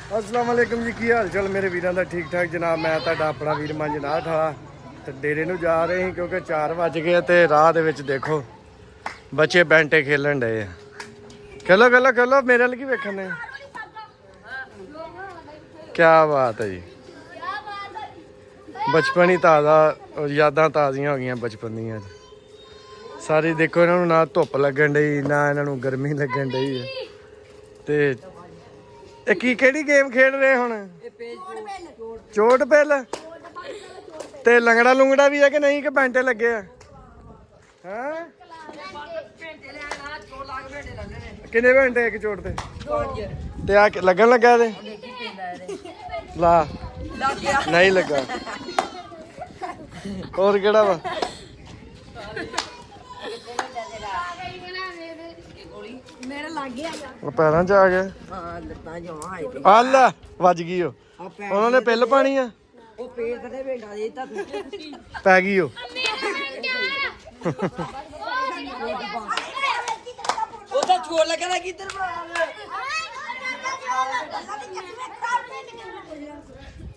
अस्सलाम वालेकुम जी, की हाल चाल मेरे वीरों का? ठीक ठाक जनाब। मैं तुहाडा अपना वीर मंजनाथ वाला ते डेरे नूं जा रहे हैं क्योंकि 4 बज गए ते राह दे विच देखो बच्चे बैंटे खेलन डे। खेलो खेलो खेलो, मेरे वाल की वेखन ने। क्या बात है जी, बचपन ही ताज़ा, यादां ताज़ियां हो गई बचपन दियां। सारी देखो इन्हों ना धुप लगन डई ना इन्हों गर्मी लगन डई है। ते की केड़ी गेम खेड रहे हुण? चोट पिल ते लंगड़ा लुंगड़ा भी है कि नहीं, कि बैंटे लगे हैं? किन्ने घंटे एक चोट ते आ लगन लगा दे ला नहीं लगा। और केड़ा वा? पैरां च आ गया। हल वज गई उन्होंने पिल पानी है, पै गई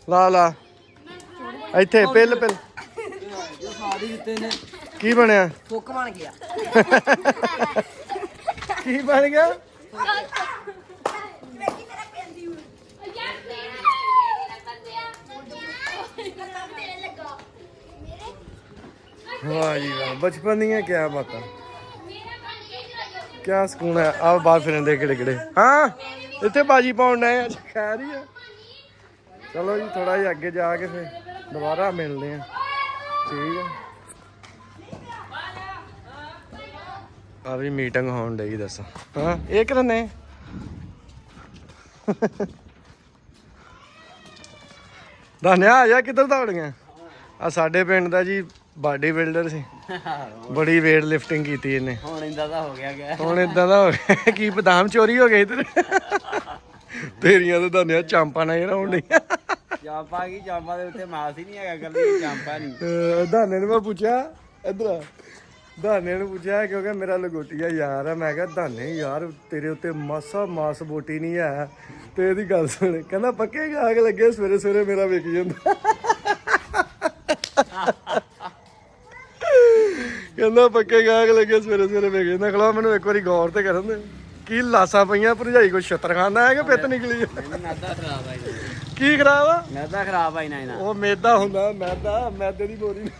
ला ला इत्थे पिल पिल की बनया? की बन गया? वाह जी वाह, बचपन दी क्या बात, क्या सुकून है। आओ बाहर फिरन किड़े किड़े। हाँ इतने बाजी पाउन डे खैर ही है। चलो जी थोड़ा जिहा अगे जाके फिर दोबारा मिलते हैं, ठीक है। अभी मीटिंग होन डई दसो। हाँ ये करने धन्या आ जा, किधर दौड़ गया? आ साडे पिंड दा जी बॉडी बिल्डर सी, बड़ी वेट लिफ्टिंग की इन्हें। हुण इदां दा हो गया कि बदाम चोरी हो गए इधर तेरियां तो धन्या चांपा नजर आउण डईयां। चांपा की चांपा दे उत्ते मास ही नहीं हैगा, कल्ली चांपा नहीं। धाने ने मैं पूछा इधर, धाने ने पूछा क्योंकि मेरा लंगोटिया यार है, मैं कहा धाने यार तेरे उत्ते मासा मास बोटी नहीं है ते इहदी गल सुन। कहंदा पक्के गाग लगे सवेरे सवेरे मेरा विक जांदा। कहंदा पक्के गाग लगे सवेरे सवेरे विक जांदा। खलो मैनूं एक बारी गौर ते करन दे, की लासां पईयां भरजाई कोई छत्तर खाना है कि पित्त निकली है? की खराब आ? मैदा खराब आई ना। ਉਹ ਮੈਦਾ ਹੁੰਦਾ, ਮੈਦਾ ਮੈਦੇ ਦੀ ਬੋਰੀ ਨਹੀਂ।